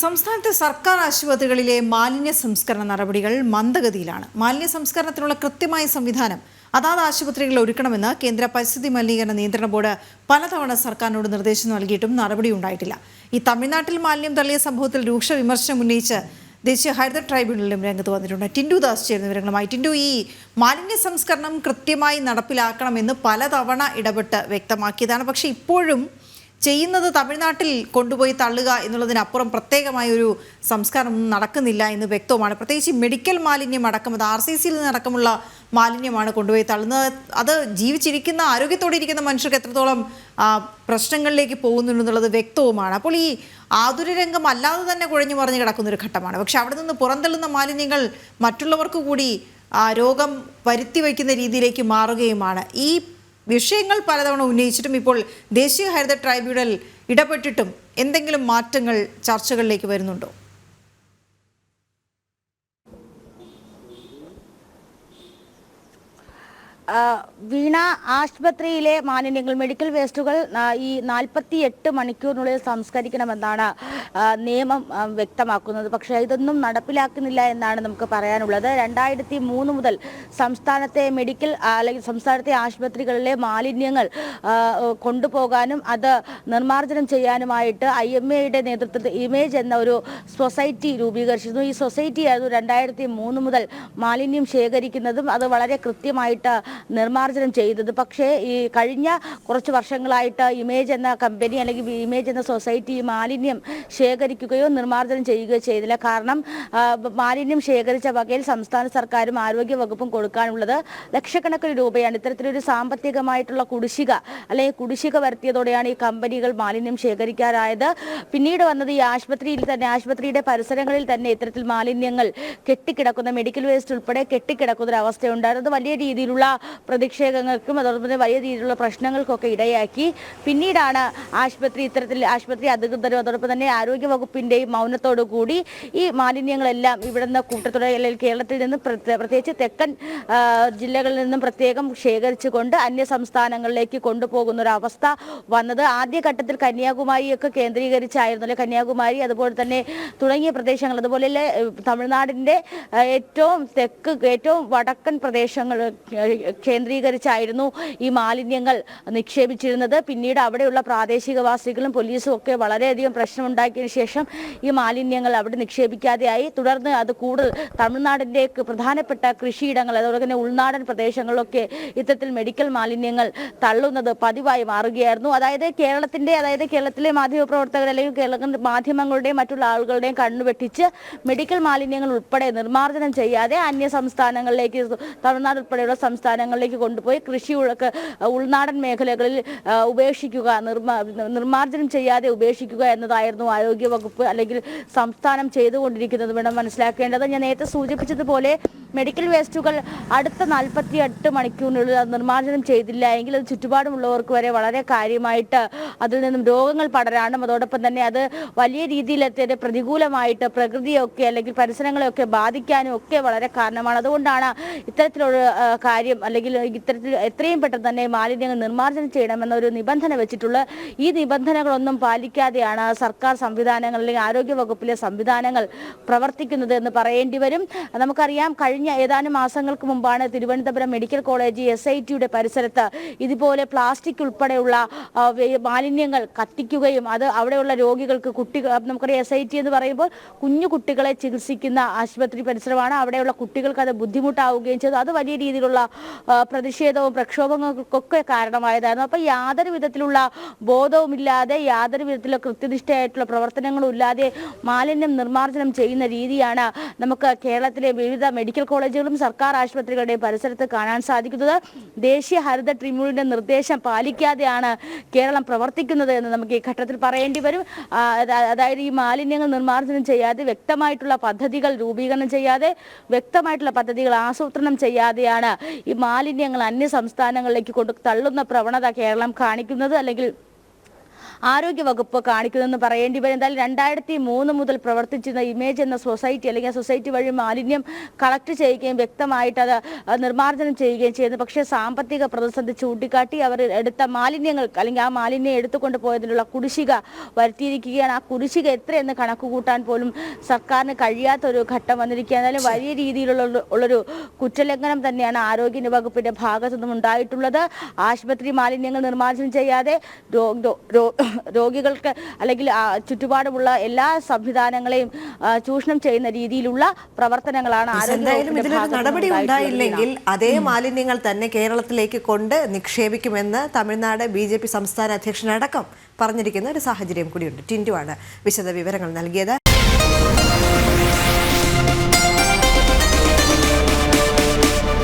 സംസ്ഥാനത്തെ സർക്കാർ ആശുപത്രികളിലെ മാലിന്യ സംസ്കരണ നടപടികൾ മന്ദഗതിയിലാണ്. മാലിന്യ സംസ്കരണത്തിനുള്ള കൃത്യമായ സംവിധാനം അതാത് ആശുപത്രികളിൽ ഒരുക്കണമെന്ന് കേന്ദ്ര പരിസ്ഥിതി മലിനീകരണ നിയന്ത്രണ ബോർഡ് പലതവണ സർക്കാരിനോട് നിർദ്ദേശം നൽകിയിട്ടും നടപടി ഉണ്ടായിട്ടില്ല. ഈ തമിഴ്നാട്ടിൽ മാലിന്യം തള്ളിയ സംഭവത്തിൽ രൂക്ഷ വിമർശനം ഉന്നയിച്ച് ദേശീയ ഹരിത ട്രൈബ്യൂണലിലും രംഗത്ത് വന്നിട്ടുണ്ട്. ടിൻഡു ദാസ് ചേരുന്ന വിവരങ്ങളുമായി. ടിൻഡു, ഈ മാലിന്യ സംസ്കരണം കൃത്യമായി നടപ്പിലാക്കണമെന്ന് പലതവണ ഇടപെട്ട് വ്യക്തമാക്കിയതാണ്. പക്ഷേ ഇപ്പോഴും ചെയ്യുന്നത് തമിഴ്നാട്ടിൽ കൊണ്ടുപോയി തള്ളുക എന്നുള്ളതിനപ്പുറം പ്രത്യേകമായൊരു സംസ്കാരം നടക്കുന്നില്ല എന്ന് വ്യക്തമാണ്. പ്രത്യേകിച്ച് മെഡിക്കൽ മാലിന്യം അടക്കം, അത് RCCയിൽ നിന്നടക്കമുള്ള മാലിന്യമാണ് കൊണ്ടുപോയി തള്ളുന്നത്. അത് ജീവിച്ചിരിക്കുന്ന ആരോഗ്യത്തോടെ ഇരിക്കുന്ന മനുഷ്യർക്ക് എത്രത്തോളം പ്രശ്നങ്ങളിലേക്ക് പോകുന്നുണ്ടെന്നുള്ളത് വ്യക്തവുമാണ്. അപ്പോൾ ഈ ആതുര രംഗം അല്ലാതെ തന്നെ കുഴഞ്ഞു മറിഞ്ഞ് കിടക്കുന്നൊരു ഘട്ടമാണ്. പക്ഷെ അവിടെ നിന്ന് പുറന്തള്ളുന്ന മാലിന്യങ്ങൾ മറ്റുള്ളവർക്ക് കൂടി രോഗം വരുത്തി വയ്ക്കുന്ന രീതിയിലേക്ക് മാറുകയുമാണ്. ഈ വിഷയങ്ങൾ പലതവണ ഉന്നയിച്ചിട്ടും ഇപ്പോൾ ദേശീയ ഹരിത ട്രൈബ്യൂണൽ ഇടപെട്ടിട്ടും എന്തെങ്കിലും മാറ്റങ്ങൾ ചർച്ചകളിലേക്ക് വരുന്നുണ്ടോ? വീണ, ആശുപത്രിയിലെ മാലിന്യങ്ങൾ, മെഡിക്കൽ വേസ്റ്റുകൾ ഈ 48 മണിക്കൂറിനുള്ളിൽ സംസ്കരിക്കണമെന്നാണ് നിയമം വ്യക്തമാക്കുന്നത്. പക്ഷേ ഇതൊന്നും നടപ്പിലാക്കുന്നില്ല എന്നാണ് നമുക്ക് പറയാനുള്ളത്. 2003 മുതൽ സംസ്ഥാനത്തെ മെഡിക്കൽ അല്ലെങ്കിൽ സംസ്ഥാനത്തെ ആശുപത്രികളിലെ മാലിന്യങ്ങൾ കൊണ്ടുപോകാനും അത് നിർമ്മാർജ്ജനം ചെയ്യാനുമായിട്ട് IMAയുടെ നേതൃത്വത്തിൽ ഇമേജ് എന്ന ഒരു സൊസൈറ്റി രൂപീകരിച്ചിരുന്നു. ഈ സൊസൈറ്റി ആയിരുന്നു 2003 മുതൽ മാലിന്യം ശേഖരിക്കുന്നതും അത് വളരെ കൃത്യമായിട്ട് നിർമ്മാർജ്ജനം ചെയ്തത്. പക്ഷേ ഈ കഴിഞ്ഞ കുറച്ച് വർഷങ്ങളായിട്ട് ഇമേജ് എന്ന കമ്പനി അല്ലെങ്കിൽ ഇമേജ് എന്ന സൊസൈറ്റി മാലിന്യം ശേഖരിക്കുകയോ നിർമ്മാർജ്ജനം ചെയ്യുകയോ ചെയ്തില്ല. കാരണം മാലിന്യം ശേഖരിച്ച വകയിൽ സംസ്ഥാന സർക്കാരും ആരോഗ്യ വകുപ്പും കൊടുക്കാനുള്ളത് ലക്ഷക്കണക്കിന് രൂപയാണ്. ഇത്തരത്തിലൊരു സാമ്പത്തികമായിട്ടുള്ള കുടിശ്ശിക അല്ലെങ്കിൽ കുടിശ്ശിക വരുത്തിയതോടെയാണ് ഈ കമ്പനികൾ മാലിന്യം ശേഖരിക്കാറായത്. പിന്നീട് വന്നത് ഈ ആശുപത്രിയിൽ തന്നെ, ആശുപത്രിയുടെ പരിസരങ്ങളിൽ തന്നെ ഇത്തരത്തിൽ മാലിന്യങ്ങൾ കെട്ടിക്കിടക്കുന്ന, മെഡിക്കൽ വേസ്റ്റ് ഉൾപ്പെടെ കെട്ടിക്കിടക്കുന്ന ഒരു അവസ്ഥയുണ്ടായിരുന്നു. അത് വലിയ രീതിയിലുള്ള പ്രതിഷേധങ്ങൾക്കും അതോടൊപ്പം തന്നെ വലിയ രീതിയിലുള്ള പ്രശ്നങ്ങൾക്കൊക്കെ ഇടയാക്കി. പിന്നീടാണ് ആശുപത്രി അധികൃതരും അതോടൊപ്പം തന്നെ ആരോഗ്യ വകുപ്പിന്റെയും മൗനത്തോടു കൂടി ഈ മാലിന്യങ്ങളെല്ലാം ഇവിടുന്ന് കൂട്ടത്തോടെ അല്ലെങ്കിൽ കേരളത്തിൽ നിന്ന് പ്രത്യേകിച്ച് തെക്കൻ ജില്ലകളിൽ നിന്നും പ്രത്യേകം ശേഖരിച്ചുകൊണ്ട് അന്യ സംസ്ഥാനങ്ങളിലേക്ക് കൊണ്ടുപോകുന്ന ഒരു അവസ്ഥ വന്നത്. ആദ്യഘട്ടത്തിൽ കന്യാകുമാരിയൊക്കെ കേന്ദ്രീകരിച്ചായിരുന്നു, അല്ലെ കന്യാകുമാരി അതുപോലെ തന്നെ തുടങ്ങിയ പ്രദേശങ്ങൾ, അതുപോലെ തമിഴ്നാടിന്റെ ഏറ്റവും വടക്കൻ പ്രദേശങ്ങൾ കേന്ദ്രീകരിച്ചായിരുന്നു ഈ മാലിന്യങ്ങൾ നിക്ഷേപിച്ചിരുന്നത്. പിന്നീട് അവിടെയുള്ള പ്രാദേശികവാസികളും പോലീസും ഒക്കെ വളരെയധികം പ്രശ്നമുണ്ടാക്കിയതിനു ശേഷം ഈ മാലിന്യങ്ങൾ അവിടെ നിക്ഷേപിക്കാതെയായി. തുടർന്ന് അത് കൂടുതൽ തമിഴ്നാടിന്റെ പ്രധാനപ്പെട്ട കൃഷിയിടങ്ങൾ അതുപോലെ തന്നെ ഉൾനാടൻ പ്രദേശങ്ങളിലൊക്കെ ഇത്തരത്തിൽ മെഡിക്കൽ മാലിന്യങ്ങൾ തള്ളുന്നത് പതിവായി മാറുകയായിരുന്നു. കേരളത്തിലെ മാധ്യമപ്രവർത്തകർ അല്ലെങ്കിൽ കേരള മാധ്യമങ്ങളുടെയും മറ്റുള്ള ആളുകളുടെയും കണ്ണുവെട്ടിച്ച് മെഡിക്കൽ മാലിന്യങ്ങൾ ഉൾപ്പെടെ നിർമ്മാർജ്ജനം ചെയ്യാതെ അന്യ സംസ്ഥാനങ്ങളിലേക്ക്, തമിഴ്നാട് ഉൾപ്പെടെയുള്ള സംസ്ഥാനങ്ങളിലേക്ക് കൊണ്ടുപോയി ഉൾനാടൻ മേഖലകളിൽ ഉപേക്ഷിക്കുക, നിർമ്മാർജ്ജനം ചെയ്യാതെ ഉപേക്ഷിക്കുക എന്നതായിരുന്നു ആരോഗ്യ വകുപ്പ് അല്ലെങ്കിൽ സംസ്ഥാനം ചെയ്തുകൊണ്ടിരിക്കുന്നത് വേണം മനസ്സിലാക്കേണ്ടത്. ഞാൻ നേരത്തെ സൂചിപ്പിച്ചതുപോലെ മെഡിക്കൽ വേസ്റ്റുകൾ അടുത്ത 48 മണിക്കൂറിനുള്ളിൽ നിർമ്മാർജ്ജനം ചെയ്തില്ല എങ്കിൽ അത് ചുറ്റുപാടുമുള്ളവർക്ക് വരെ വളരെ കാര്യമായിട്ട് അതിൽ നിന്നും രോഗങ്ങൾ പടരാനും അതോടൊപ്പം തന്നെ അത് വലിയ രീതിയിൽ പ്രതികൂലമായിട്ട് പ്രകൃതിയൊക്കെ അല്ലെങ്കിൽ പരിസരങ്ങളെയൊക്കെ ബാധിക്കാനും ഒക്കെ വളരെ കാരണമാണ്. അതുകൊണ്ടാണ് ഇത്തരത്തിലൊരു കാര്യം അല്ലെങ്കിൽ ഇത്തരത്തിൽ എത്രയും പെട്ടെന്ന് തന്നെ മാലിന്യങ്ങൾ നിർമ്മാർജ്ജനം ചെയ്യണമെന്ന ഒരു നിബന്ധന വെച്ചിട്ടുള്ള ഈ നിബന്ധനകളൊന്നും പാലിക്കാതെയാണ് സർക്കാർ സംവിധാനങ്ങൾ അല്ലെങ്കിൽ ആരോഗ്യ വകുപ്പിലെ സംവിധാനങ്ങൾ പ്രവർത്തിക്കുന്നത് എന്ന് പറയേണ്ടി വരും. നമുക്കറിയാം, കഴിഞ്ഞ ഏതാനും മാസങ്ങൾക്ക് മുമ്പാണ് തിരുവനന്തപുരം മെഡിക്കൽ കോളേജ് SITയുടെ പരിസരത്ത് ഇതുപോലെ പ്ലാസ്റ്റിക് ഉൾപ്പെടെയുള്ള മാലിന്യങ്ങൾ കത്തിക്കുകയും അത് അവിടെയുള്ള രോഗികൾക്ക്, നമുക്കറിയാം SIT എന്ന് പറയുമ്പോൾ കുഞ്ഞു കുട്ടികളെ ചികിത്സിക്കുന്ന ആശുപത്രി പരിസരമാണ്. അവിടെയുള്ള കുട്ടികൾക്ക് അത് ബുദ്ധിമുട്ടാവുകയും ചെയ്തു. അത് വലിയ രീതിയിലുള്ള പ്രതിഷേധവും പ്രക്ഷോഭങ്ങൾക്കൊക്കെ കാരണമായതായിരുന്നു. അപ്പോൾ യാതൊരു വിധത്തിലുള്ള ബോധവുമില്ലാതെ, യാതൊരു വിധത്തിലുള്ള കൃത്യനിഷ്ഠയായിട്ടുള്ള പ്രവർത്തനങ്ങളും ഇല്ലാതെ മാലിന്യം നിർമ്മാർജ്ജനം ചെയ്യുന്ന രീതിയാണ് നമുക്ക് കേരളത്തിലെ വിവിധ മെഡിക്കൽ കോളേജുകളും സർക്കാർ ആശുപത്രികളുടെയും പരിസരത്ത് കാണാൻ സാധിക്കുന്നത്. ദേശീയ ഹരിത ട്രിബ്യൂണലിന്റെ നിർദ്ദേശം പാലിക്കാതെയാണ് കേരളം പ്രവർത്തിക്കുന്നത് എന്ന് നമുക്ക് ഈ ഘട്ടത്തിൽ പറയേണ്ടി വരും. അതായത് ഈ മാലിന്യങ്ങൾ നിർമ്മാർജ്ജനം ചെയ്യാതെ, വ്യക്തമായിട്ടുള്ള പദ്ധതികൾ രൂപീകരണം ചെയ്യാതെ, വ്യക്തമായിട്ടുള്ള പദ്ധതികൾ ആസൂത്രണം ചെയ്യാതെയാണ് ഈ മാലിന്യങ്ങൾ അന്യ സംസ്ഥാനങ്ങളിലേക്ക് തള്ളുന്ന പ്രവണത കേരളം കാണിക്കുന്നത് അല്ലെങ്കിൽ ആരോഗ്യവകുപ്പ് കാണിക്കുന്നതെന്ന് പറയേണ്ടി വരും. എന്തായാലും 2003 മുതൽ പ്രവർത്തിച്ചിരുന്ന ഇമേജ് എന്ന സൊസൈറ്റി അല്ലെങ്കിൽ സൊസൈറ്റി വഴി മാലിന്യം കളക്ട് ചെയ്യുകയും വ്യക്തമായിട്ട് അത് നിർമ്മാർജ്ജനം ചെയ്യുകയും ചെയ്യുന്നു. പക്ഷേ സാമ്പത്തിക പ്രതിസന്ധി ചൂണ്ടിക്കാട്ടി അവർ എടുത്ത മാലിന്യങ്ങൾക്ക് അല്ലെങ്കിൽ ആ മാലിന്യം എടുത്തുകൊണ്ട് പോയതിനുള്ള കുടിശ്ശിക വരുത്തിയിരിക്കുകയാണ്. ആ കുടിശ്ശിക എത്രയെന്ന് കണക്ക് കൂട്ടാൻ പോലും സർക്കാരിന് കഴിയാത്തൊരു ഘട്ടം വന്നിരിക്കുക. എന്നാലും വലിയ രീതിയിലുള്ളൊരു കുറ്റലംഘനം തന്നെയാണ് ആരോഗ്യ വകുപ്പിന്റെ ഭാഗത്തു നിന്നും ഉണ്ടായിട്ടുള്ളത്. ആശുപത്രി മാലിന്യങ്ങൾ നിർമ്മാർജ്ജനം ചെയ്യാതെ രോഗികൾക്ക് അല്ലെങ്കിൽ ചുറ്റുപാടുമുള്ള എല്ലാ സംവിധാനങ്ങളെയും ചൂഷണം ചെയ്യുന്ന രീതിയിലുള്ള പ്രവർത്തനങ്ങളാണ് എന്തായാലും ഇതിലൊരു നടപടി ഉണ്ടായില്ലെങ്കിൽ അതേ മാലിന്യങ്ങൾ തന്നെ കേരളത്തിലേക്ക് കൊണ്ട് നിക്ഷേപിക്കുമെന്ന് തമിഴ്നാട് BJP സംസ്ഥാന അധ്യക്ഷനടക്കം പറഞ്ഞിരിക്കുന്ന ഒരു സാഹചര്യം കൂടിയുണ്ട്. ടിൻഡു ആണ് വിശദ വിവരങ്ങൾ നൽകിയത്.